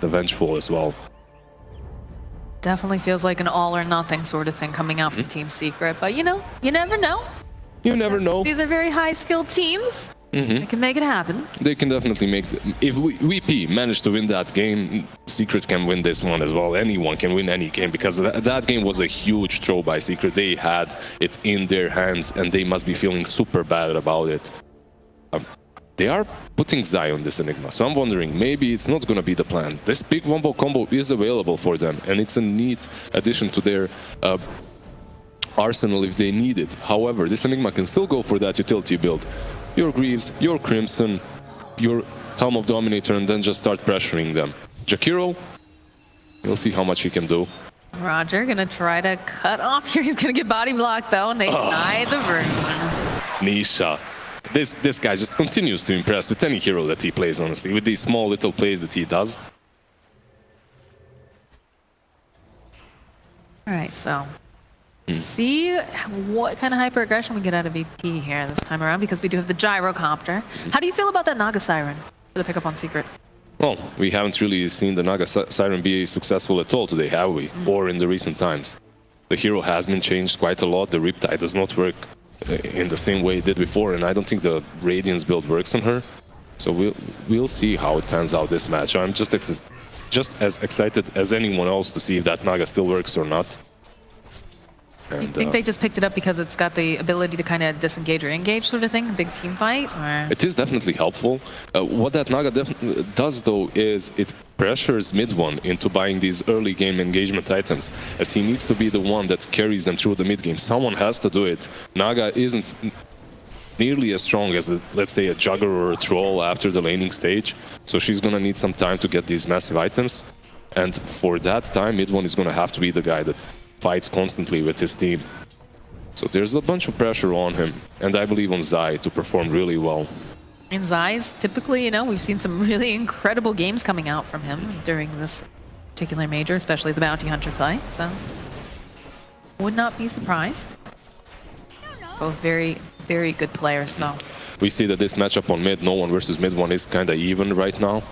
vengeful as well. Definitely feels like an all or nothing sort of thing coming out from Team Secret, but you know, you never know. You never know. These are very high-skilled teams. They can make it happen. They can definitely make... If VP managed to win that game, Secret can win this one as well. Anyone can win any game, because that game was a huge throw by Secret. They had it in their hands, and they must be feeling super bad about it. They are putting Zai on this Enigma, so I'm wondering, maybe it's not going to be the plan. This big wombo combo is available for them, and it's a neat addition to their arsenal if they need it. However, this Enigma can still go for that utility build. Your Greaves, your Crimson, your Helm of Dominator, and then just start pressuring them. Jakiro, we'll see how much he can do. Roger gonna try to cut off here. He's gonna get body blocked though, and they deny the rune. Nisha. This guy just continues to impress with any hero that he plays, honestly, with these small little plays that he does. Alright, so see what kind of hyper aggression we get out of VP here this time around, because we do have the gyrocopter. How do you feel about that Naga Siren for the pickup on Secret? Well, we haven't really seen the Naga Siren be successful at all today, have we? Or in the recent times. The hero has been changed quite a lot. The Riptide does not work in the same way it did before, and I don't think the Radiance build works on her. So we'll see how it pans out this match. I'm just as excited as anyone else to see if that Naga still works or not. And, you think they just picked it up because it's got the ability to kind of disengage or engage sort of thing, a big team fight? Or? It is definitely helpful. What that Naga does though is it pressures mid-one into buying these early game engagement items, as he needs to be the one that carries them through the mid-game. Someone has to do it. Naga isn't nearly as strong as, let's say, a Jugger or a Troll after the laning stage, so she's gonna need some time to get these massive items. And for that time, mid-one is gonna have to be the guy that fights constantly with his team. So there's a bunch of pressure on him, and I believe on Zai to perform really well. In Zai's, typically, you know, we've seen some really incredible games coming out from him during this particular major, especially the Bounty Hunter play, so would not be surprised. Both very, very good players, though. We see that this matchup on mid, no one versus mid one, is kind of even right now.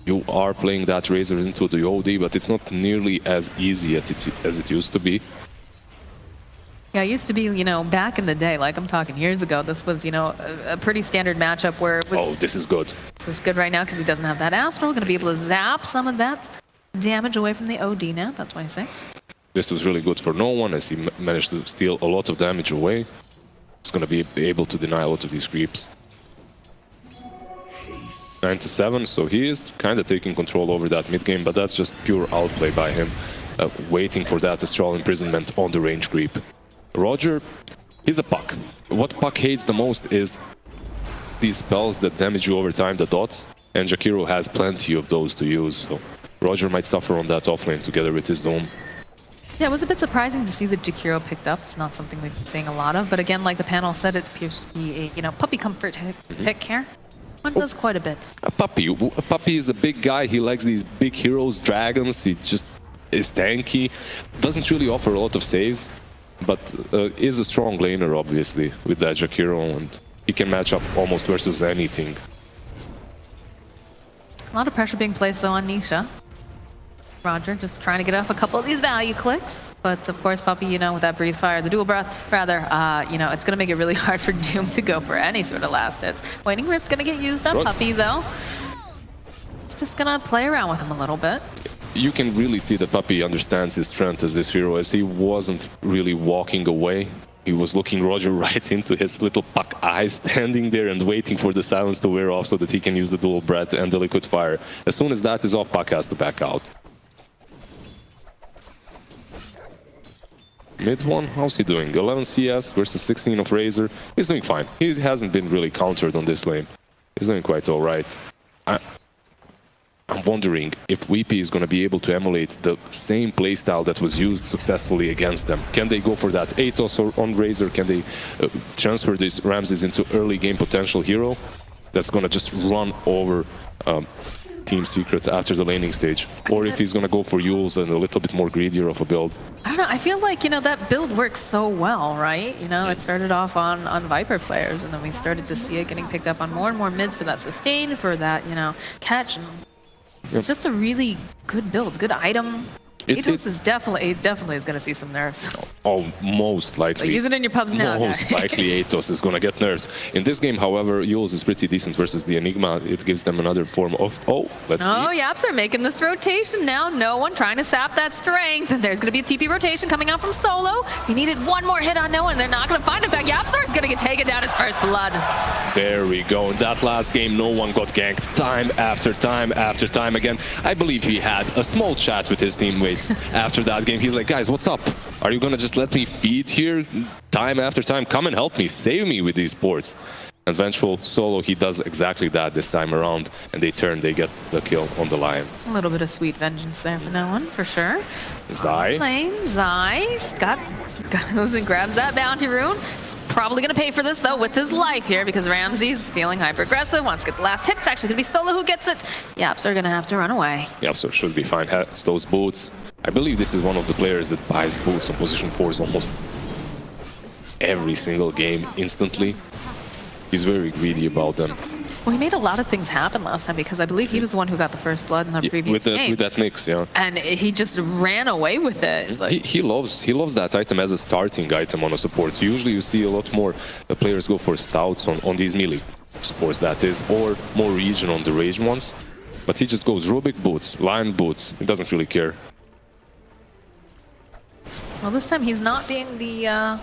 You are playing that Razor into the OD, but it's not nearly as easy as it used to be. Yeah, it used to be, you know, back in the day, like I'm talking years ago, this was, you know, a pretty standard matchup where it was... Oh, this is good. This is good right now because he doesn't have that Astral. Going to be able to zap some of that damage away from the OD now, about 26. This was really good for no one, as he managed to steal a lot of damage away. He's going to be able to deny a lot of these creeps. 9-7, so he is kind of taking control over that mid-game, but that's just pure outplay by him, waiting for that Astral Imprisonment on the range creep. Roger, he's a Puck. What Puck hates the most is these spells that damage you over time, the dots, and Jakiro has plenty of those to use, so Roger might suffer on that offlane together with his Dome. Yeah, it was a bit surprising to see that Jakiro picked up. It's not something we've been seeing a lot of, but again, like the panel said, it appears to be a, you know, puppy comfort pick here. One does quite a bit. A puppy is a big guy. He likes these big heroes, dragons. He just is tanky. Doesn't really offer a lot of saves, but is a strong laner, obviously, with that Jakiro, and he can match up almost versus anything. A lot of pressure being placed, though, on Nisha. Roger just trying to get off a couple of these value clicks, but of course, Puppy, you know, with that Breathe Fire, the Dual Breath, rather, you know, it's going to make it really hard for Doom to go for any sort of last hits. Waning Rift's going to get used on Puppy, though. It's just going to play around with him a little bit. You can really see that Puppy understands his strength as this hero, as he wasn't really walking away. He was looking Roger right into his little Puck eyes, standing there and waiting for the silence to wear off so that he can use the Dual Breath and the Liquid Fire. As soon as that is off, Puck has to back out. Mid one, how's he doing? 11 CS versus 16 of Razor. He's doing fine. He hasn't been really countered on this lane. He's doing quite alright. I'm wondering if VP is going to be able to emulate the same playstyle that was used successfully against them. Can they go for that Atos or on Razor? Can they transfer these Ramses into early game potential hero that's going to just run over Team Secret after the laning stage? Or if he's going to go for Yules and a little bit more greedier of a build. I don't know, I feel like, you know, that build works so well, right? You know, it started off on Viper players, and then we started to see it getting picked up on more and more mids for that sustain, for that, you know, catch. And It's just a really good build, good item. Atos is definitely is going to see some nerfs. Oh, most likely. So use it in your pubs now, Most likely Atos is going to get nerfs. In this game, however, Yules is pretty decent versus the Enigma. It gives them another form of... Oh, let's see. Oh, Yaps are making this rotation now. No one trying to sap that strength. And there's going to be a TP rotation coming out from Solo. He needed one more hit on no one. They're not going to find him. In fact, Yapsar is going to get taken down his first blood. There we go. In that last game, no one got ganked time after time after time again. I believe he had a small chat with his teammates after that game. He's like, guys, what's up? Are you gonna just let me feed here time after time? Come and help me, save me with these ports. Eventual Solo, he does exactly that this time around, and they get the kill on the Lion. A little bit of sweet vengeance there for no one, for sure. Zai. Zai goes and grabs that bounty rune. He's probably going to pay for this, though, with his life here, because Ramsey's feeling hyper-aggressive, wants to get the last hit. It's actually going to be Solo who gets it. Yaps are going to have to run away. Yaps should be fine. Has those boots. I believe this is one of the players that buys boots on position 4s almost every single game instantly. He's very greedy about them. Well, he made a lot of things happen last time because I believe he was the one who got the first blood in the previous game. With that mix, yeah. And he just ran away with it. Like, he loves that item as a starting item on a support. Usually you see a lot more players go for stouts on these melee supports, that is, or more regen on the rage ones. But he just goes Rubik boots, Lion boots. He doesn't really care. Well, this time he's not being the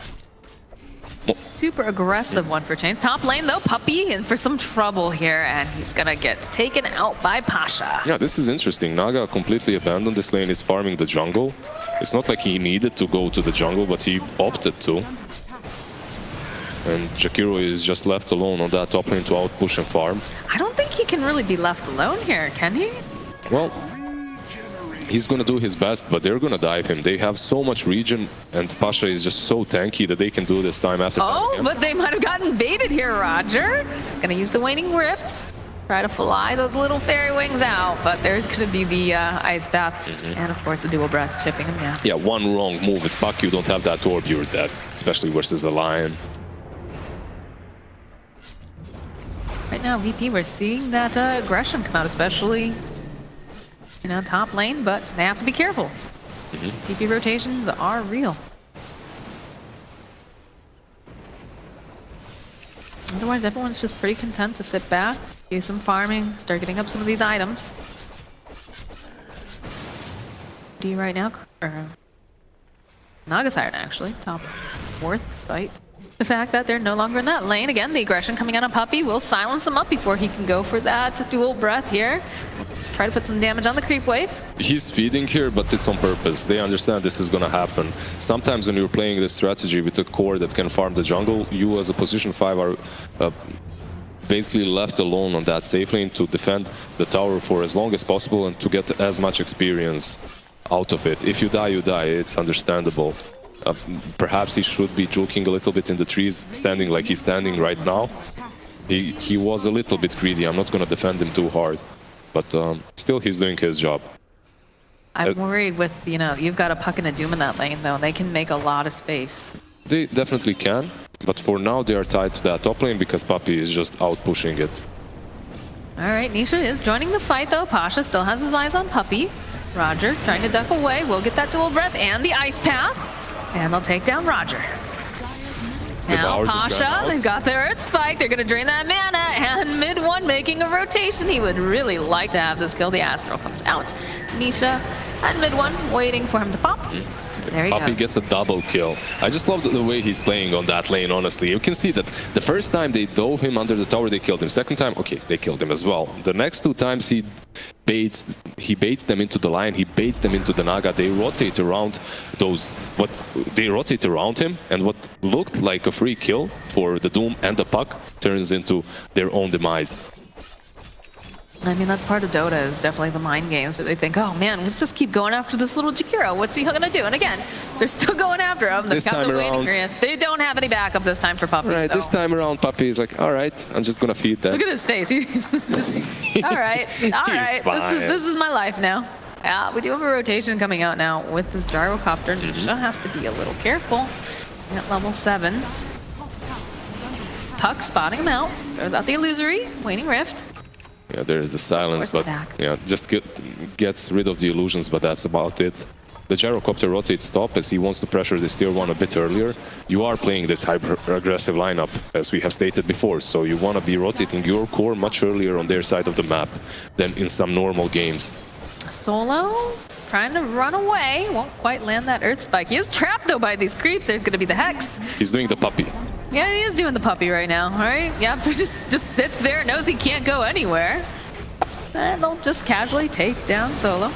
super aggressive one for change. Top lane, though, Puppey in for some trouble here, and he's gonna get taken out by Pasha. Yeah, this is interesting. Naga completely abandoned this lane, is farming the jungle. It's not like he needed to go to the jungle, but he opted to. And Jakiro is just left alone on that top lane to outpush and farm. I don't think he can really be left alone here, can he? Well, he's gonna do his best, but they're gonna dive him. They have so much regen, and Pasha is just so tanky that they can do this time after time. Oh, but they might have gotten baited here, Roger. He's gonna use the Waning Rift, try to fly those little fairy wings out, but there's gonna be the Ice Bath, and of course the Dual Breath chipping him down. Yeah, one wrong move with Puck, you don't have that orb, you're dead, especially versus a Lion. Right now, VP, we're seeing that aggression come out, especially top lane, but they have to be careful. TP rotations are real. Otherwise, everyone's just pretty content to sit back, do some farming, start getting up some of these items. D right now, or Naga Siren actually, top 4th site. The fact that they're no longer in that lane, again, the aggression coming out of Puppey will silence him up before he can go for that dual breath here. Let's try to put some damage on the creep wave. He's feeding here, but it's on purpose. They understand this is gonna happen. Sometimes when you're playing this strategy with a core that can farm the jungle, you as a position 5 are basically left alone on that safe lane to defend the tower for as long as possible and to get as much experience out of it. If you die, you die. It's understandable. Perhaps he should be joking a little bit in the trees, standing like he's standing right now. He was a little bit greedy. I'm not going to defend him too hard, but still he's doing his job. I'm worried with, you've got a Puck and a Doom in that lane, though. They can make a lot of space. They definitely can, but for now they are tied to that top lane because Puppey is just out pushing it. All right, Nisha is joining the fight, though. Pasha still has his eyes on Puppey. Roger trying to duck away. We'll get that dual breath and the ice path. And they'll take down Roger. Now Pasha, they've got their Earth Spike. They're going to drain that mana. And mid-1 making a rotation. He would really like to have this kill. The Astral comes out. Nisha at mid-1 waiting for him to pop. There he Puppey goes. gets a double kill. I just love the way he's playing on that lane, honestly. You can see that the first time they dove him under the tower, they killed him. Second time, okay, they killed him as well. The next 2 times he baits them into the Lion, he baits them into the Naga. They rotate around they rotate around him, and what looked like a free kill for the Doom and the Puck turns into their own demise. I mean, that's part of Dota, is definitely the mind games where they think, oh man, let's just keep going after this little Jakiro. What's he gonna do? And again, they're still going after him. They've got the Waning Rift. They don't have any backup this time for Puppey. Right, so. This time around, Puppey is like, all right, I'm just gonna feed them. Look at his face. He's just, all right, this is my life now. Yeah, we do have a rotation coming out now with this gyrocopter. Nisha has to be a little careful at level 7. Puck spotting him out. Throws out the illusory. Waning Rift. Yeah, there's the silence, but yeah, just gets rid of the illusions, but that's about it. The gyrocopter rotates top as he wants to pressure this tier 1 a bit earlier. You are playing this hyper-aggressive lineup, as we have stated before, so you want to be rotating your core much earlier on their side of the map than in some normal games. Solo is trying to run away. Won't quite land that Earth Spike. He is trapped, though, by these creeps. There's going to be the Hex. He's doing the puppy. Yeah, he is doing the puppy right now, right? Yeah, so just sits there, knows he can't go anywhere. And they'll just casually take down Solo.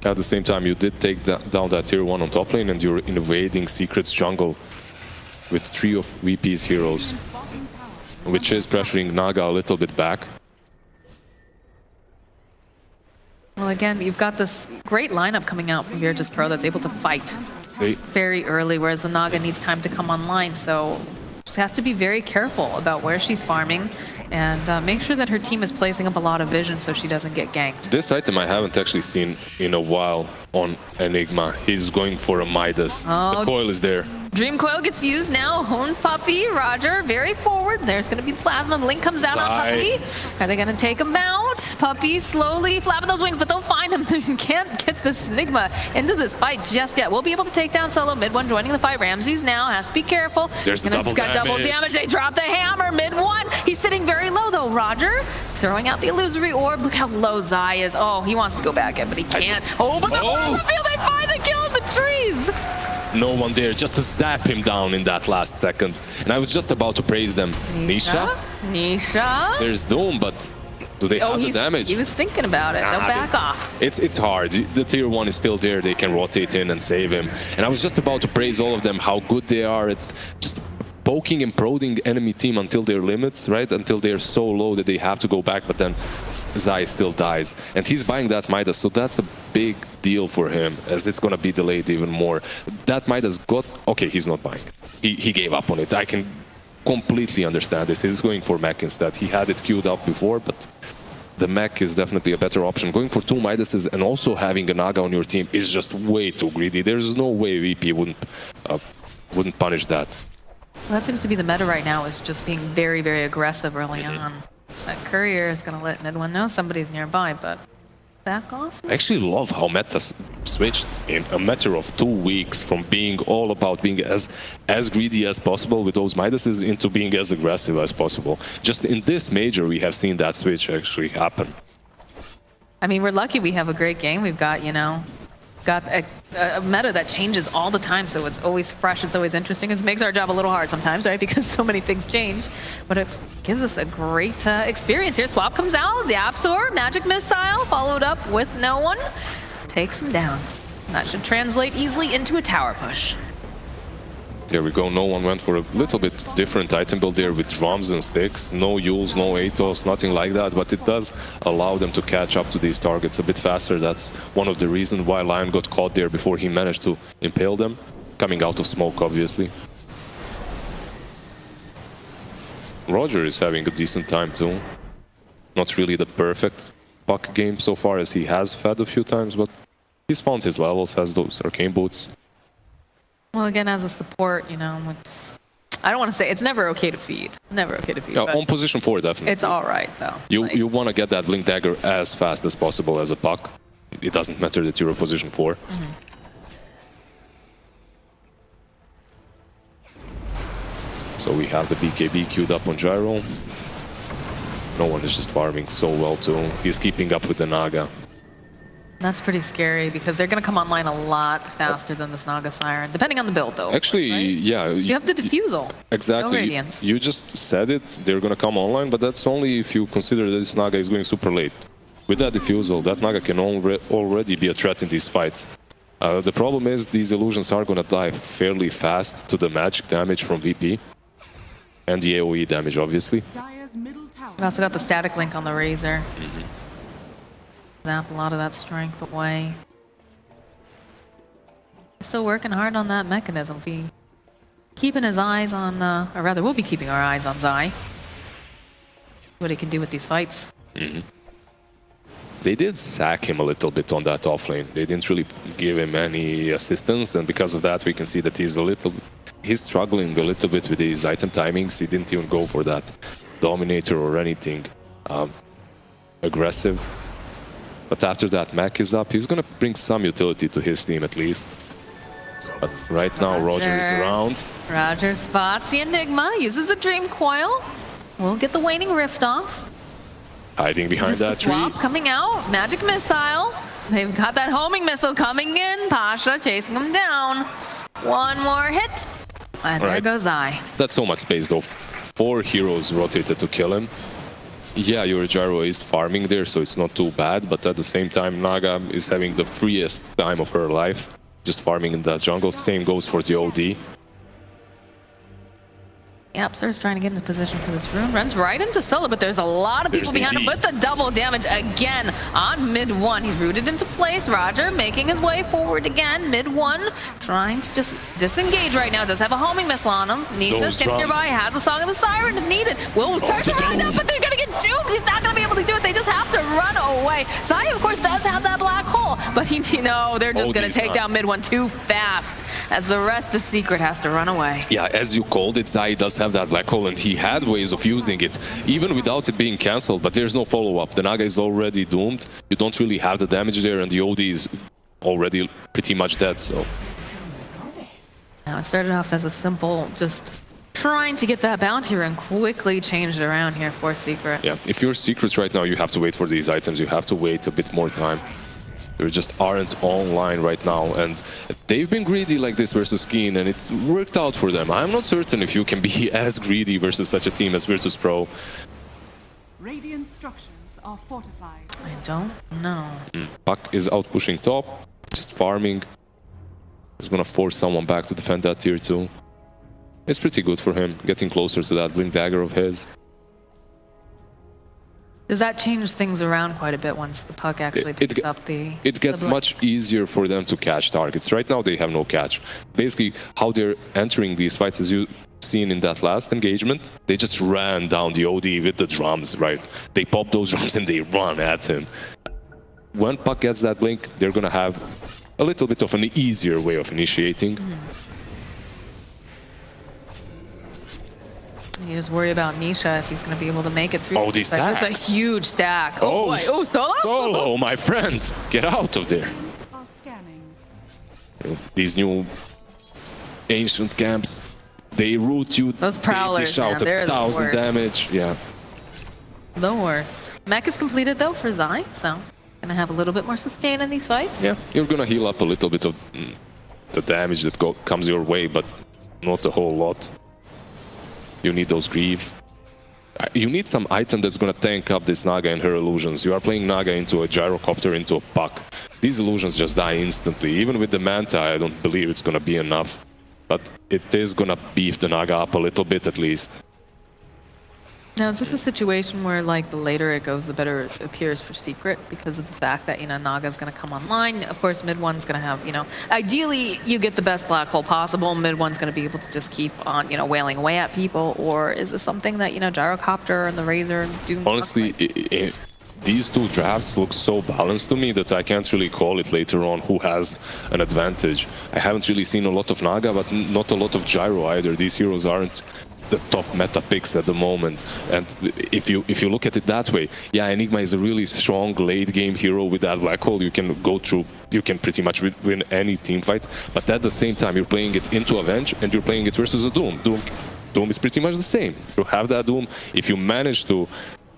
At the same time, you did take down that tier 1 on top lane, and you're invading Secret's jungle with 3 of VP's heroes, which is pressuring Naga a little bit back. Well, again, you've got this great lineup coming out from Virtus.pro that's able to fight very early, whereas the Naga needs time to come online, so she has to be very careful about where she's farming and make sure that her team is placing up a lot of vision so she doesn't get ganked. This item I haven't actually seen in a while on Enigma. He's going for a Midas. The coil is there. Dream Coil gets used now. Hone Puppy, Roger, very forward. There's going to be Plasma. Link comes out on Puppy. Are they going to take him out? Puppy slowly flapping those wings, but they'll find him. They can't get this Enigma into this fight just yet. We'll be able to take down Solo. Mid one joining the fight. Ramses now has to be careful. There's the double damage. They drop the hammer. Mid one. He's sitting very low though. Roger throwing out the illusory orb. Look how low Zai is. Oh, he wants to go back in, but he can't. But the field, they find the kill in the trees. No one there just to zap him down in that last second. And I was just about to praise them. Nisha? There's Doom, but do they have the damage? He was thinking about it. They'll back off. It's hard. The tier 1 is still there. They can rotate in and save him. And I was just about to praise all of them, how good they are. It's just poking and prodding the enemy team until their limits, right? Until they're so low that they have to go back, but then Zai still dies. And he's buying that Midas, so that's a big deal for him, as it's going to be delayed even more. That Midas got... Okay, he's not buying. He gave up on it. I can completely understand this. He's going for mech instead. He had it queued up before, but the mech is definitely a better option. Going for 2 Midases and also having a Naga on your team is just way too greedy. There's no way VP wouldn't punish that. Well, that seems to be the meta right now, is just being very, very aggressive early on. That courier is going to let Nidwan know somebody's nearby, but back off. I actually love how meta switched in a matter of 2 weeks from being all about being as greedy as possible with those Midases into being as aggressive as possible. Just in this major, we have seen that switch actually happen. I mean, we're lucky we have a great game. We've got, you know, a meta that changes all the time, so it's always fresh, it's always interesting. It makes our job a little hard sometimes, right, because so many things change, but it gives us a great experience here. Swap comes out, Zapsor, Magic Missile, followed up with no one, takes him down. That should translate easily into a tower push. There we go, no one went for a little bit different item build there with drums and sticks. No Yules, no Atos, nothing like that, but it does allow them to catch up to these targets a bit faster. That's one of the reasons why Lion got caught there before he managed to impale them. Coming out of smoke, obviously. Roger is having a decent time too. Not really the perfect puck game so far, as he has fed a few times, but he's found his levels, has those arcane boots. Well, again, as a support, you know, I don't want to say it's never okay to feed. Never okay to feed. On position 4, definitely. It's all right, though. You want to get that Blink Dagger as fast as possible as a puck. It doesn't matter that you're a position 4. So we have the BKB queued up on Gyro. No one is just farming so well too. He's keeping up with the Naga. That's pretty scary because they're going to come online a lot faster than this Naga Siren, depending on the build, though. Actually, right? Yeah. You have the Diffusal. Exactly. No Radiance. You just said it, they're going to come online, but that's only if you consider that this Naga is going super late. With that Diffusal, that Naga can already be a threat in these fights. The problem is these illusions are going to die fairly fast to the magic damage from VP. And the AoE damage, obviously. We also got the static link on the Razor. Zap a lot of that strength away. Still working hard on that mechanism. Keeping his eyes on, or rather, we'll be keeping our eyes on Zai. What he can do with these fights. They did sack him a little bit on that offlane. They didn't really give him any assistance, and because of that, we can see that he's struggling a little bit with his item timings. He didn't even go for that dominator or anything aggressive. But after that mech is up, he's gonna bring some utility to his team at least. But right now, Roger is around. Roger spots the Enigma, uses a Dream Coil. We'll get the Waning Rift off. Hiding behind Just that the swap tree. coming out, Magic Missile. They've got that homing missile coming in. Pasha chasing him down. One more hit, and there goes I. That's so much space though. 4 heroes rotated to kill him. Yeah, your Gyro is farming there, so it's not too bad, but at the same time, Naga is having the freest time of her life, just farming in that jungle. Same goes for the OD. Yep, Sir's trying to get into position for this rune. Runs right into Scylla, but there's a lot of people behind him with the double damage again on mid 1. He's rooted into place. Roger making his way forward again. Mid 1, trying to just disengage right now. Does have a homing missile on him. Nisha standing nearby, has a Song of the Siren if needed. Will turn around now, but they're going to get doomed. He's not going to be able to do it. They just have to run away. Zaya, of course, does have that black hole, but they're just going to take down mid 1 too fast, as the rest of Secret has to run away. Yeah, as you called it, Zaya does have that black hole, and he had ways of using it, even without it being cancelled, but there's no follow-up. The Naga is already doomed. You don't really have the damage there, and the OD is already pretty much dead, so... Now, it started off as a simple, just trying to get that bounty and quickly changed around here for Secret. Yeah, if you're Secrets right now, you have to wait for these items. You have to wait a bit more time. They just aren't online right now, and they've been greedy like this versus Keen, and it worked out for them. I'm not certain if you can be as greedy versus such a team as Virtus.pro. Radiant structures are fortified. I don't know. Puck is out pushing top, just farming. He's gonna force someone back to defend that tier 2. It's pretty good for him, getting closer to that Blink Dagger of his. Does that change things around quite a bit once the puck actually picks up the... It gets much easier for them to catch targets. Right now they have no catch. Basically, how they're entering these fights, as you've seen in that last engagement, they just ran down the OD with the drums, right? They pop those drums and they run at him. When puck gets that blink, they're gonna have a little bit of an easier way of initiating. You just worry about Nisha if he's going to be able to make it through. Oh, these stacks. That's a huge stack. Oh, boy. Oh, Solo? Solo, my friend! Get out of there. Are scanning. These new ancient camps, they root you. Those prowlers, they dish out they're 1,000 damage. Yeah. The worst. Mech is completed, though, for Zai, so going to have a little bit more sustain in these fights. Yeah, you're going to heal up a little bit of the damage that comes your way, but not a whole lot. You need those Greaves. You need some item that's gonna tank up this Naga and her illusions. You are playing Naga into a Gyrocopter, into a Puck. These illusions just die instantly. Even with the Manta, I don't believe it's gonna be enough. But it is gonna beef the Naga up a little bit at least. Now, is this a situation where, like, the later it goes, the better it appears for Secret because of the fact that, Naga's going to come online? Of course, mid one's going to have, ideally you get the best black hole possible. Mid one's going to be able to just keep on, wailing away at people. Or is this something that, Gyrocopter and the Razor do? Honestly, these two drafts look so balanced to me that I can't really call it later on who has an advantage. I haven't really seen a lot of Naga, but not a lot of Gyro either. These heroes aren't the top meta picks at the moment, and if you look at it that way, yeah, Enigma is a really strong late game hero with that black hole. You can go through, you can pretty much win any team fight, but at the same time you're playing it into Avenge and you're playing it versus a Doom. Doom is pretty much the same. You have that Doom. If you manage to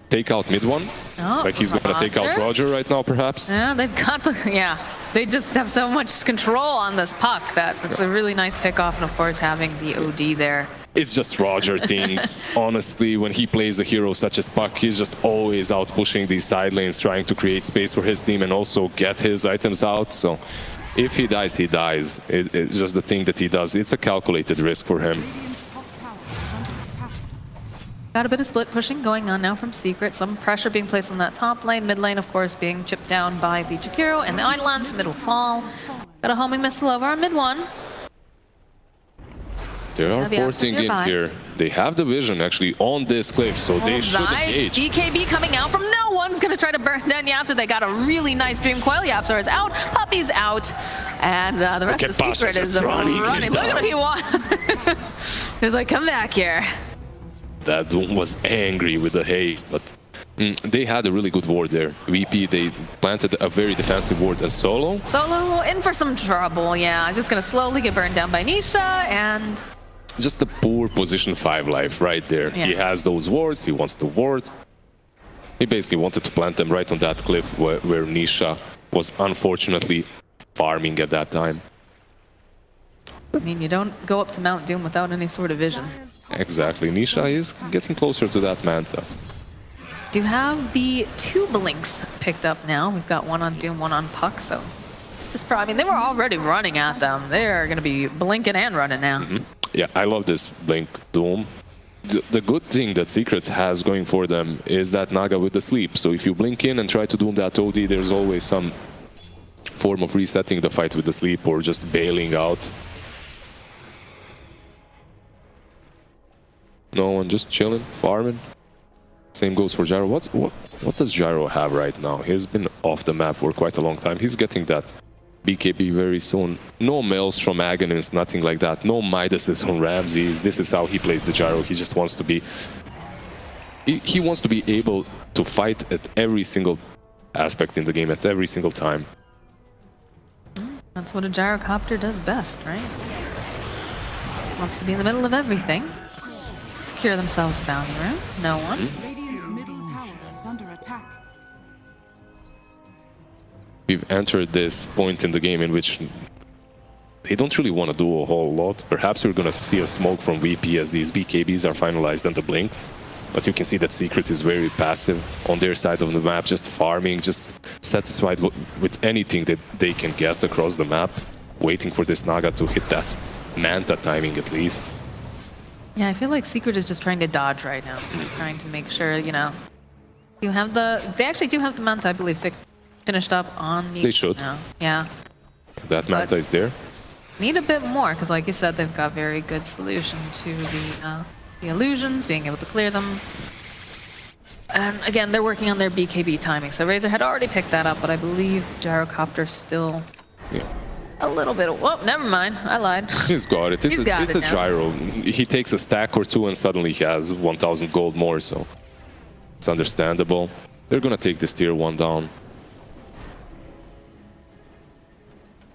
take out mid one, like he's gonna take out Roger right now, perhaps. Yeah, they've got the, they just have so much control on this puck that's a really nice pick off, and of course having the OD there. It's just Roger things. Honestly, when he plays a hero such as Puck, he's just always out pushing these side lanes, trying to create space for his team and also get his items out. So if he dies, he dies. It's just the thing that he does. It's a calculated risk for him. Got a bit of split pushing going on now from Secret. Some pressure being placed on that top lane. Mid lane, of course, being chipped down by the Jakiro and the Eidolons. Mid will fall. Got a homing missile over on mid one. They are forcing in here. They have the vision actually on this cliff, so they should engage. BKB coming out from no one's going to try to burn down Yapsa. They got a really nice Dream Coil. Yapsa is out. Puppy's out. And the rest of the Secret is running. Look at what he wants. He's like, come back here. that Doom was angry with the haste, but they had a really good ward there. VP, they planted a very defensive ward, and Solo. Solo in for some trouble, yeah. He's just gonna slowly get burned down by Nisha, and Just a poor position 5 life right there. Yeah. He has those wards, he wants to ward. He basically wanted to plant them right on that cliff where Nisha was unfortunately farming at that time. I mean, you don't go up to Mount Doom without any sort of vision. Exactly, Nisha is getting closer to that Manta. Do have the 2 blinks picked up now. We've got one on Doom, one on Puck, so just probably, I mean, they were already running at them. They're gonna be blinking and running now. Yeah, I love this Blink Doom. The good thing that Secret has going for them is that Naga with the sleep. So if you blink in and try to Doom that OD, there's always some form of resetting the fight with the sleep or just bailing out. No one, just chilling, farming. Same goes for Gyro. What does Gyro have right now? He's been off the map for quite a long time. He's getting that BKB very soon. No Maelstrom Agonists, nothing like that. No Midases on Ramses. This is how he plays the Gyro. He just wants to be... He wants to be able to fight at every single aspect in the game, at every single time. That's what a gyrocopter does best, right? Wants to be in the middle of everything. Secure themselves a bounty room. No one. Radiant's middle tower is under attack. We've entered this point in the game in which they don't really want to do a whole lot. Perhaps we're going to see a smoke from VP as these BKBs are finalized and the blinks. But you can see that Secret is very passive on their side of the map, just farming, just satisfied with anything that they can get across the map, waiting for this Naga to hit that Manta timing at least. Yeah, I feel like Secret is just trying to dodge right now. Trying to make sure, you know, you have they actually do have the Manta, I believe, finished up on the... They should. No. Yeah. That Manta is there. Need a bit more, because like you said, they've got very good solution to the illusions, being able to clear them. And again, they're working on their BKB timing. So Razor had already picked that up, but I believe Gyrocopter's still a little bit... Oh, never mind. I lied. He's got it. It's a Gyro. He takes a stack or two and suddenly he has 1,000 gold more, so it's understandable. They're gonna take this tier 1 down.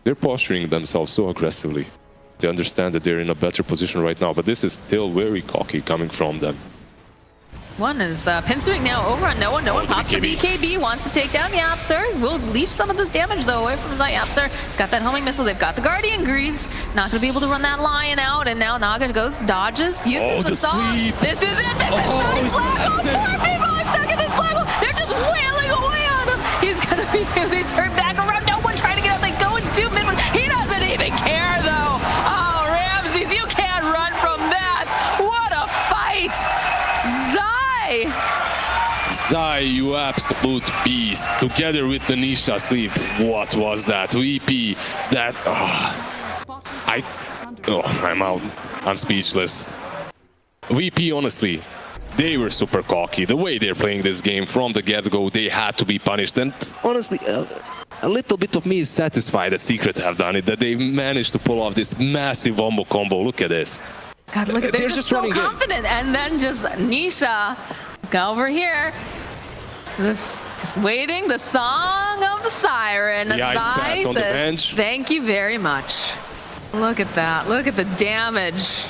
They're posturing themselves so aggressively. They understand that they're in a better position right now, but this is still very cocky coming from them. One is pinstreak now over on no one. No one pops the BKB, wants to take down Yapster. Will leech some of this damage though away from the Yapster. It's got that homing missile. They've got the Guardian Greaves. Not going to be able to run that Lion out. And now Naga goes, dodges, uses the song. This is it. This is nice black hole. 4 people are stuck in this black hole. They're just wailing away on him. He's going to be they turn back around. No one trying to get out. They go and do mid. He doesn't even care though. Oh, Ramses, you can't run from that. What a fight. Zai, you absolute beast. Together with the Nisha sleep. What was that? VP, that... I'm out. I'm speechless. VP, honestly, they were super cocky. The way they're playing this game from the get-go, they had to be punished. And honestly, a little bit of me is satisfied that Secret have done it, that they managed to pull off this massive wombo combo. Look at this. God, look at they're just so confident. And then just Nisha, go over here. This just waiting, the song of the siren. The ice bat on the bench. Thank you very much. Look at that. Look at the damage.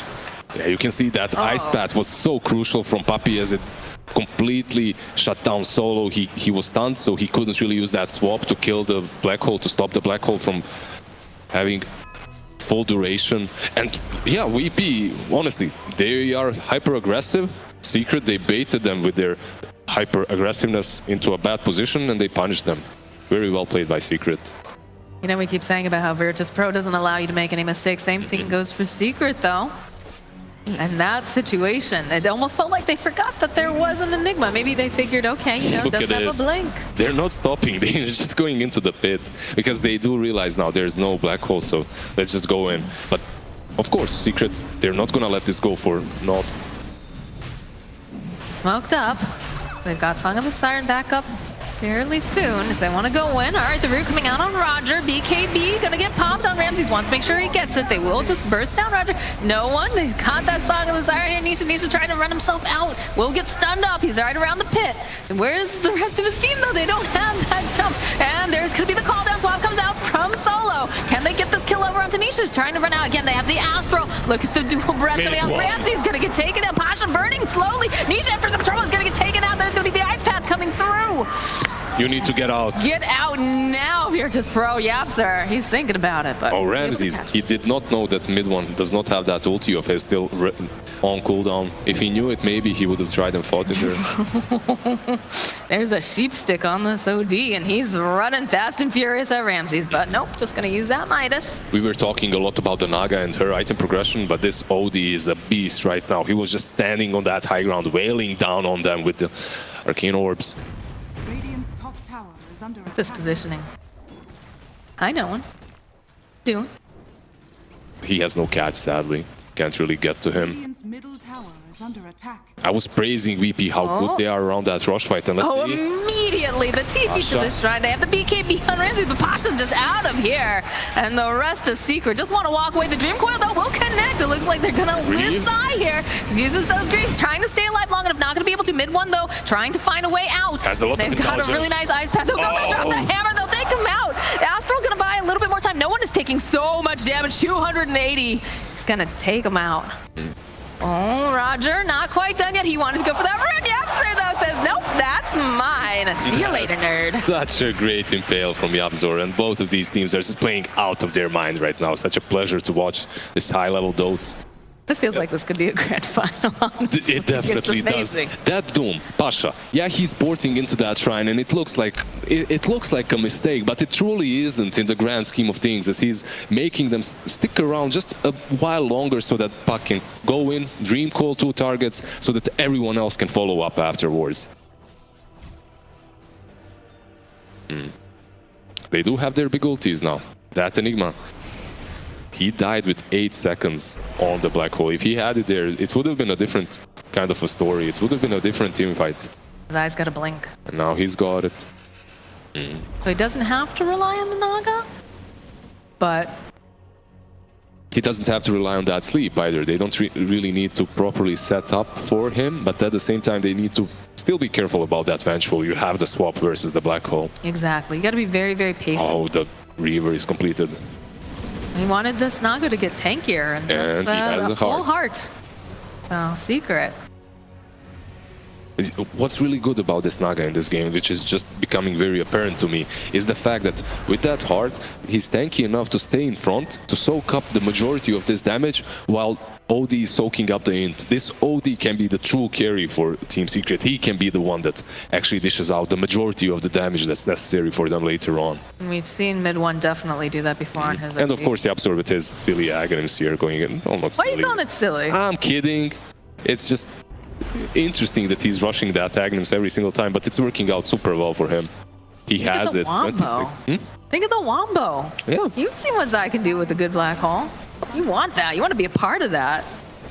Yeah, you can see that ice bat was so crucial from Puppy as it completely shut down Solo. He was stunned, so he couldn't really use that swap to kill the black hole, to stop the black hole from having full duration. And yeah, VP, honestly, they are hyper aggressive. Secret, they baited them with their hyper aggressiveness into a bad position and they punished them. Very well played by Secret. You know, we keep saying about how Virtus.pro doesn't allow you to make any mistakes. Same thing goes for Secret though. And that situation, it almost felt like they forgot that there was an Enigma. Maybe they figured, okay, you know, it doesn't have a blink. They're not stopping, they're just going into the pit. Because they do realize now there's no black hole, so let's just go in. But of course, Secret, they're not gonna let this go for naught. Smoked up. They've got Song of the Siren back up. fairly soon if they want to go in. All right, the root coming out on Roger. BKB gonna get popped on Ramses. Wants to make sure he gets it. They will just burst down Roger. No one. They caught that Saga of the Siren here. Nisha trying to run himself out. Will get stunned up. He's right around the pit. And where's the rest of his team though? They don't have that jump. And there's gonna be the call down. Swap comes out from Solo. Can they get this kill over onto Nisha? He's trying to run out. Again, they have the Astral. Look at the dual breath coming out. Ramses gonna get taken out. Pasha burning slowly. Nisha for some trouble is gonna get taken out. There's gonna be the ice path coming through. You need to get out. Get out now, Virtus.pro. Yapster. He's thinking about it, but... Oh, Ramses, he did not know that mid one does not have that ulti of his still on cooldown. If he knew it, maybe he would have tried and fought it there. There's a sheep stick on this OD, and he's running fast and furious at Ramses, but nope, just gonna use that Midas. We were talking a lot about the Naga and her item progression, but this OD is a beast right now. He was just standing on that high ground, wailing down on them with the arcane orbs. Radiant's top tower is under attack. This positioning. I know one. Doing. He has no catch, sadly. Can't really get to him. Radiant's middle tower is under attack. I was praising VP how good they are around that rush fight, and let's see. Immediately the TP to the shrine. They have the BKB on Ramsey, but Pasha's just out of here. And the rest is secret. Just want to walk away. The Dream Coil, though, will connect. It looks like they're going to live die here. Uses those Greaves, trying to stay alive long enough. Not going to be able to. Mid one, though, trying to find a way out. They've got a really nice ice path. They'll go, they drop the hammer. They'll take him out. Astral going to buy a little bit more time. No one is taking so much damage. 280. He's going to take him out. Oh, Roger, not quite done yet. He wanted to go for that root. Yapser, though, says, nope, that's mine. See you later, nerd. Such a great impale from Yapzor, and both of these teams are just playing out of their mind right now. Such a pleasure to watch this high-level Dotes. This feels like this could be a grand final. It definitely does. That Doom, Pasha, yeah, he's porting into that shrine, and it looks like a mistake, but it truly isn't in the grand scheme of things, as he's making them stick around just a while longer so that Puck can go in, dream call 2 targets, so that everyone else can follow up afterwards. They do have their big ultis now. That Enigma. He died with 8 seconds on the black hole. If he had it there, it would have been a different kind of a story. It would have been a different team fight. His eyes got to blink. And now he's got it. So he doesn't have to rely on the Naga, but... He doesn't have to rely on that sleep either. They don't really need to properly set up for him, but at the same time, they need to still be careful about that vengeful. You have the swap versus the black hole. Exactly. You got to be very, very patient. Oh, the Reaver is completed. He wanted this Naga to get tankier, and that's he has a full heart. So, secret. What's really good about this Naga in this game, which is just becoming very apparent to me, is the fact that with that heart, he's tanky enough to stay in front, to soak up the majority of this damage, while OD is soaking up the int. This OD can be the true carry for Team Secret. He can be the one that actually dishes out the majority of the damage that's necessary for them later on. And we've seen mid one definitely do that before on his And OD. of course, the Yapzor with his silly agonims here going in. Oh, not silly. Why are you calling it silly? I'm kidding. It's just interesting that he's rushing the agonims every single time, but it's working out super well for him. He has it. 26. Think of the Wombo. Yeah. You've seen what Zai can do with the good black hole. You want that. You want to be a part of that.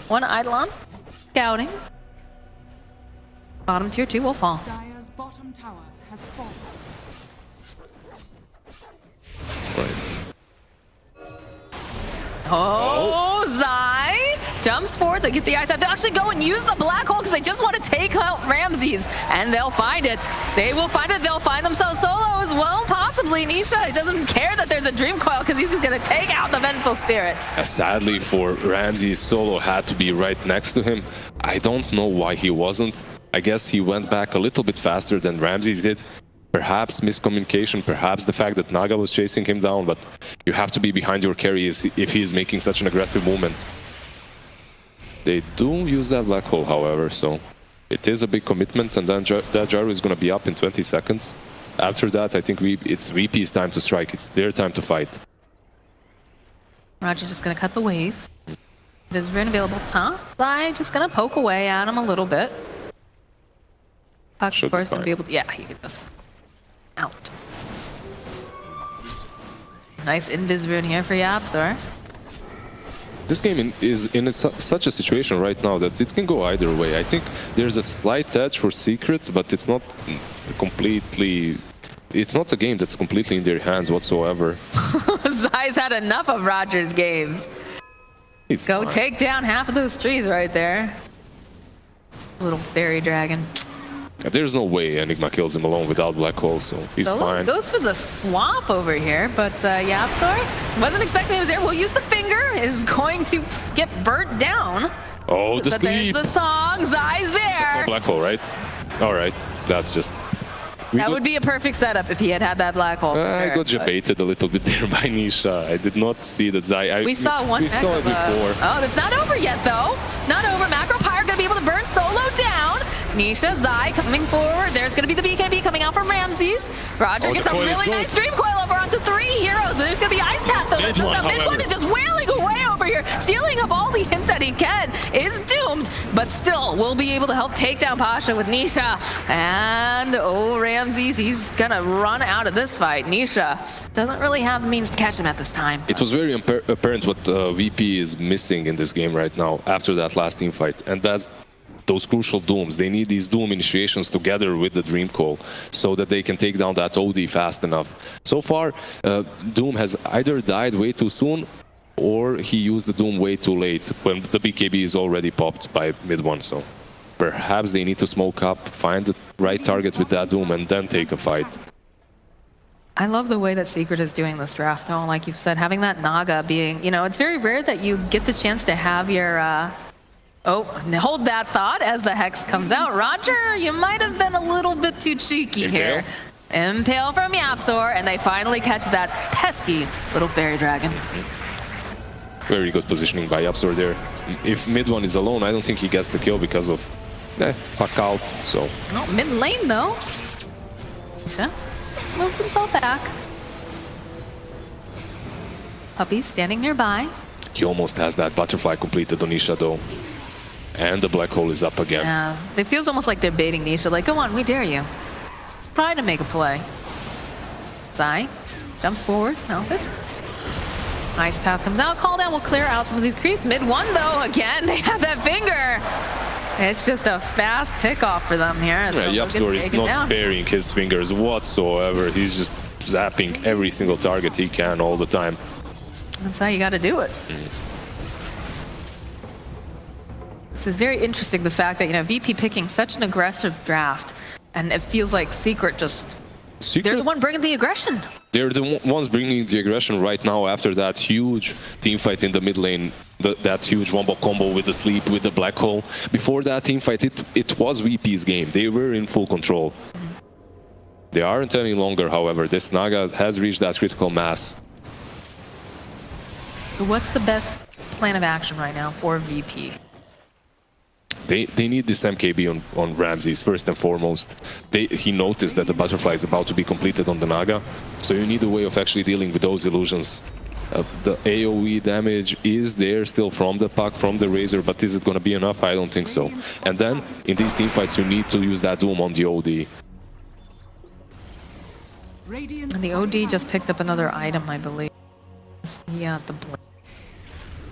One Eidolon. Scouting. Bottom tier 2 will fall. Dire's bottom tower has fallen. Right. Oh, Zai jumps forward. They get the ice out. They'll actually go and use the black hole because they just want to take out Ramses, and they'll find it. They will find it. They'll find themselves solo as well, possibly. Nisha doesn't care that there's a dream coil because he's just going to take out the vengeful spirit. Sadly for Ramses, Solo had to be right next to him. I don't know why he wasn't. I guess he went back a little bit faster than Ramses did. Perhaps miscommunication, perhaps the fact that Naga was chasing him down, but you have to be behind your carry if he is making such an aggressive movement. They do use that black hole, however, so it is a big commitment, and then that gyro is going to be up in 20 seconds. After that, I think it's VP's time to strike. It's their time to fight. Roger just going to cut the wave. Visvern available top. Zai just going to poke away at him a little bit. Puck, of course, going to be able to... Yeah, he can just... out. Nice invis rune here for Yapzor. This game is in such a situation right now that it can go either way. I think there's a slight edge for Secret, but it's not completely... It's not a game that's completely in their hands whatsoever. Zai's had enough of Roger's games. Go fine. take down half of those trees right there. Little fairy dragon. There's no way Enigma kills him alone without Black Hole, so he's fine. Goes for the swamp over here, but YapzOr wasn't expecting he was there. We'll use the finger. Is going to get burnt down. Oh, the but sleep. There's the song. Zai's there. Black Hole, right? All right, that's just... That would be a perfect setup if he had had that Black Hole. I got debated a little bit there by Nisha. I did not see that Zai... We saw one we saw it before. Oh, it's not over yet, though. Not over. Macro Pyre going to be able to burn Solo down. Nisha, Zai coming forward. There's going to be the BKB coming out from Ramses. Roger gets a really nice Dream Coil over onto 3 heroes. There's going to be Ice Path, though. Mid-one is just wailing away over here, stealing up all the hint that he can. Is doomed, but still will be able to help take down Pasha with Nisha. And, Ramses, he's going to run out of this fight. Nisha doesn't really have the means to catch him at this time. It was very apparent what VP is missing in this game right now after that last team fight, and that's those crucial dooms. They need these doom initiations together with the Dream Call so that they can take down that OD fast enough. So far, Doom has either died way too soon or he used the Doom way too late when the BKB is already popped by mid-one. So perhaps they need to smoke up, find the right target with that Doom and then take a fight. I love the way that Secret is doing this draft, though. Like you've said, having that Naga being, it's very rare that you get the chance to have your... hold that thought as the Hex comes out. Roger, you might have been a little bit too cheeky here. Impale from YapzOr, and they finally catch that pesky little fairy dragon. Very good positioning by YapzOr there. If mid-one is alone, I don't think he gets the kill because of fuck out, so... No, mid lane, though. Nisha moves himself back. Puppy standing nearby. He almost has that butterfly completed on Nisha, though. And the Black Hole is up again. Yeah, it feels almost like they're baiting Nisha. Like, go on, we dare you. Try to make a play. Zai jumps forward. Malphus. Ice Path comes out. Call down will clear out some of these creeps. Mid-one, though, again, they have that finger. It's just a fast pick-off for them here. YapzOr is not burying his fingers whatsoever. He's just zapping every single target he can all the time. That's how you got to do it. This is very interesting, the fact that, VP picking such an aggressive draft, and it feels like Secret just... They're the one bringing the aggression. They're the ones bringing the aggression right now after that huge team fight in the mid lane, that huge wombo combo with the sleep, with the Black Hole. Before that team fight, it was VP's game. They were in full control. They aren't any longer, however. This Naga has reached that critical mass. So what's the best plan of action right now for VP? They need this MKB on Ramses first and foremost. He noticed that the butterfly is about to be completed on the Naga, so you need a way of actually dealing with those illusions. The AoE damage is there still from the puck, from the Razor, but is it going to be enough? I don't think so. And then in these teamfights, you need to use that Doom on the OD. And the OD just picked up another item, I believe. Yeah, the blade.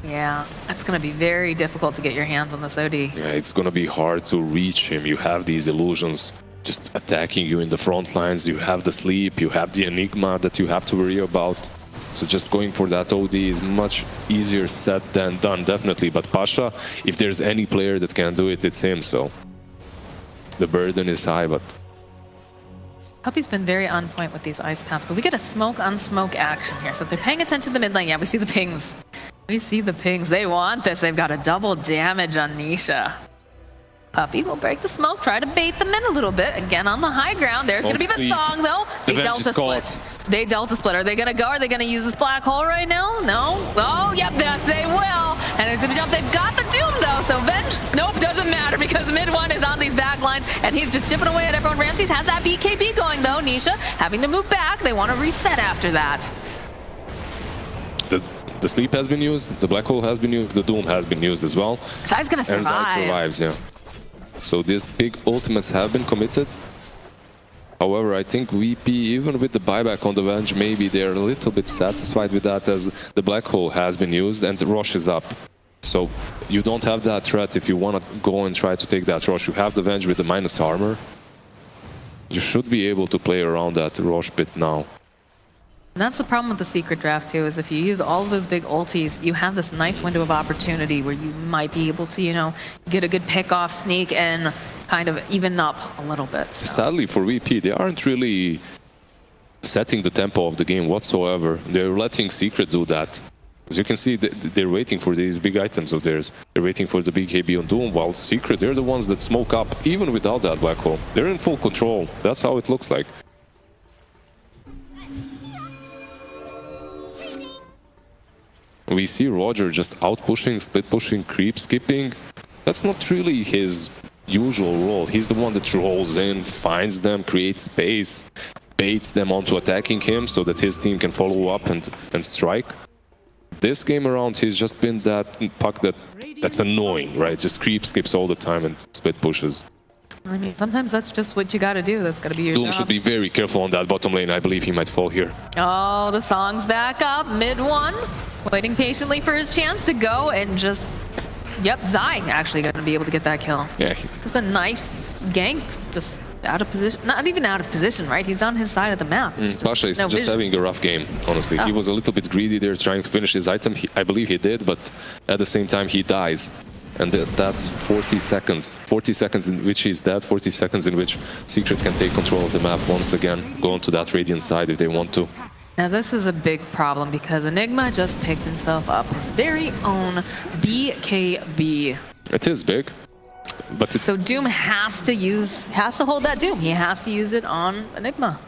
Yeah, that's going to be very difficult to get your hands on this OD. Yeah, it's going to be hard to reach him. You have these illusions just attacking you in the front lines. You have the sleep, you have the Enigma that you have to worry about. So just going for that OD is much easier said than done, definitely. But Pasha, if there's any player that can do it, it's him. So the burden is high, but... Puppy's been very on point with these ice paths, but we get a smoke-on-smoke action here. So if they're paying attention to the mid lane, yeah, we see the pings. We see the pings. They want this. They've got a double damage on Nisha. Puppy will break the smoke, try to bait them in a little bit. Again, on the high ground. There's going to be the song, though. They Delta split. They Delta split. Are they going to go? Are they going to use this Black Hole right now? No? Oh, yep, yes, they will. And there's going to be jump. They've got the Doom, though, so Vengeance. Nope, doesn't matter because mid-one is on these back lines, and he's just chipping away at everyone. Ramses has that BKB going, though. Nisha having to move back. They want to reset after that. The sleep has been used, the Black Hole has been used, the Doom has been used as well. Zai's gonna survive. And Zai survives, yeah. So these big ultimates have been committed. However, I think VP, even with the buyback on the bench, maybe they're a little bit satisfied with that, as the black hole has been used and the Rosh is up. So you don't have that threat if you want to go and try to take that Rosh. You have the Venge with the minus armor. You should be able to play around that Rosh bit now. And that's the problem with the secret draft too, is if you use all of those big ultis, you have this nice window of opportunity where you might be able to, you know, get a good pick-off sneak and kind of even up a little bit. So. Sadly for VP, they aren't really setting the tempo of the game whatsoever. They're letting Secret do that. As you can see, they're waiting for these big items of theirs. They're waiting for the big KB on Doom, while Secret, they're the ones that smoke up, even without that black hole. They're in full control. That's how it looks like. We see Roger just out-pushing, split-pushing, creep-skipping. That's not really his usual role. He's the one that rolls in, finds them, creates space, baits them onto attacking him so that his team can follow up and strike. This game around, he's just been that puck that's annoying, right? Just creep-skips all the time and split-pushes. I mean, sometimes that's just what you gotta do. That's gotta be your Doom job. should be very careful on that bottom lane. I believe he might fall here. Oh, the song's back up, mid one. Waiting patiently for his chance to go and just... Yep, Zai actually gonna be able to get that kill. Yeah. Just a nice gank, just out of position. Not even out of position, right? He's on his side of the map. Pasha is just having a rough game, honestly. He was a little bit greedy there, trying to finish his item. I believe he did, but at the same time he dies. And that's 40 seconds. 40 seconds in which he's dead, 40 seconds in which Secret can take control of the map once again, go onto that Radiant side if they want to. Now this is a big problem because Enigma just picked himself up his very own BKB. It is big, but it's... So Doom has to hold that Doom. He has to use it on Enigma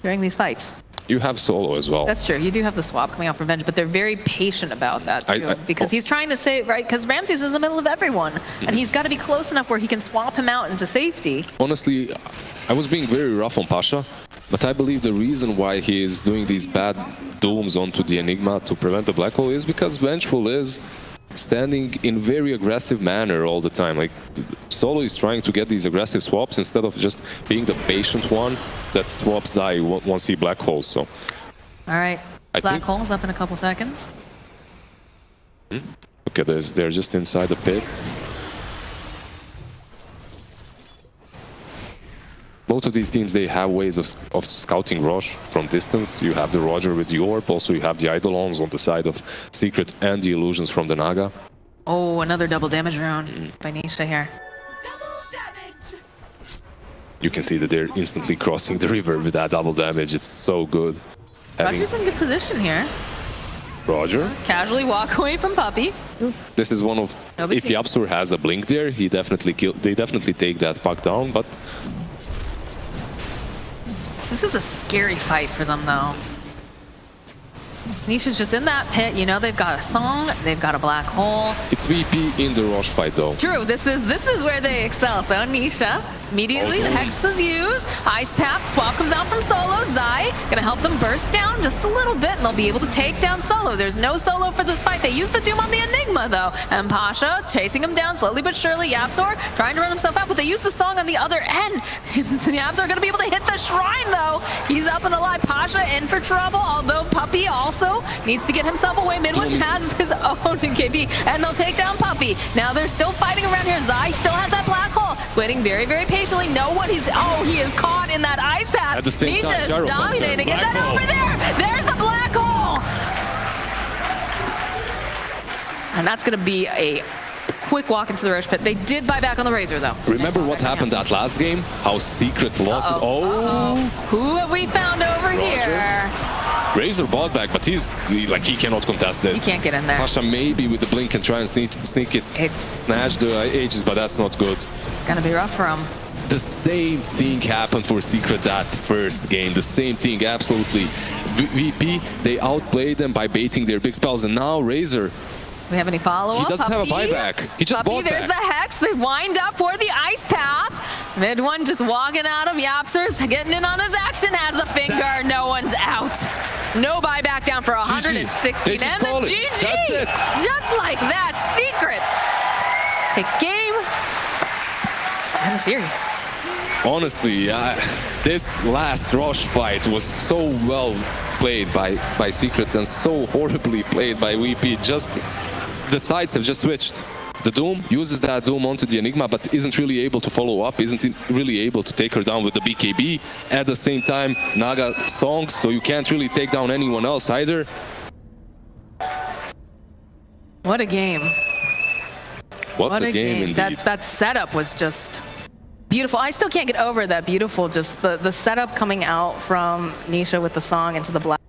during these fights. You have solo as well. That's true. You do have the swap coming off Revenge, but they're very patient about that too, because he's trying to say, right, because Ramsey's in the middle of everyone, and he's got to be close enough where he can swap him out into safety. Honestly, I was being very rough on Pasha, but I believe the reason why he is doing these bad dooms onto the Enigma to prevent the black hole is because Vengeful is standing in very aggressive manner all the time. Like, Solo is trying to get these aggressive swaps instead of just being the patient one that swaps Zai once he black holes. So, all right, black hole's up in a couple seconds. Okay, they're just inside the pit. Both of these teams, they have ways of scouting Rosh from distance. You have the Roger with the Orb, also you have the Eidolons on the side of Secret and the Illusions from the Naga. Oh, another double damage rune by Nisha here. You can see that they're instantly crossing the river with that double damage. It's so good. Roger's in good position here. Roger. Casually walk away from Puppey. This is one of... If Yapsur has a blink there, they definitely take that puck down, but... This is a scary fight for them, though. Nisha's just in that pit, you know, they've got a song, they've got a black hole. It's VP in the Rosh fight, though. True, this is where they excel. So Nisha, immediately the Hex is used, Ice Path, swap comes out from Solo, Zai, gonna help them burst down just a little bit, and they'll be able to take down Solo. There's no Solo for this fight. They used the Doom on the Enigma, though, and Pasha chasing him down slowly but surely. Yapsor trying to run himself out, but they use the song on the other end. Yapsor gonna be able to hit the shrine, though. He's up and alive. Pasha in for trouble, although Puppey also needs to get himself away. Midwin has his own KB, and they'll take down Puppey. Now they're still fighting around here. Zai still has that black hole, waiting very, very patiently. Know what he's... Oh, he is caught in that ice path. Nisha is dominating. Get that over there. There's the black hole. And that's going to be a quick walk into the Rosh pit. They did buy back on the Razor, though. Remember what happened that last game? How Secret lost. Who have we found over here? Razor bought back, but he cannot contest this. He can't get in there. Pasha maybe with the blink can try and sneak it, snatch the Aegis, but that's not good. It's gonna be rough for him. The same thing happened for Secret that first game. The same thing, absolutely. VP, they outplayed them by baiting their big spells, and now Razor. We have any follow-up? He doesn't have a buyback. He just bought there's back. the Hex. They wind up for the Ice Path. Mid one just walking out of Yapsters, getting in on this action, has the finger. No one's out. No buyback down for 116. And the GG. Just like that. Secret. Take game. And the series. honestly, this last rush fight was so well played by Secret and so horribly played by VP. Just the sides have just switched. The Doom uses that Doom onto the Enigma, but isn't really able to follow up, isn't really able to take her down with the BKB. At the same time, Naga songs, so you can't really take down anyone else either. What a game. What a game indeed. That setup was just beautiful. I still can't get over that beautiful, just the setup coming out from Nisha with the song into the black.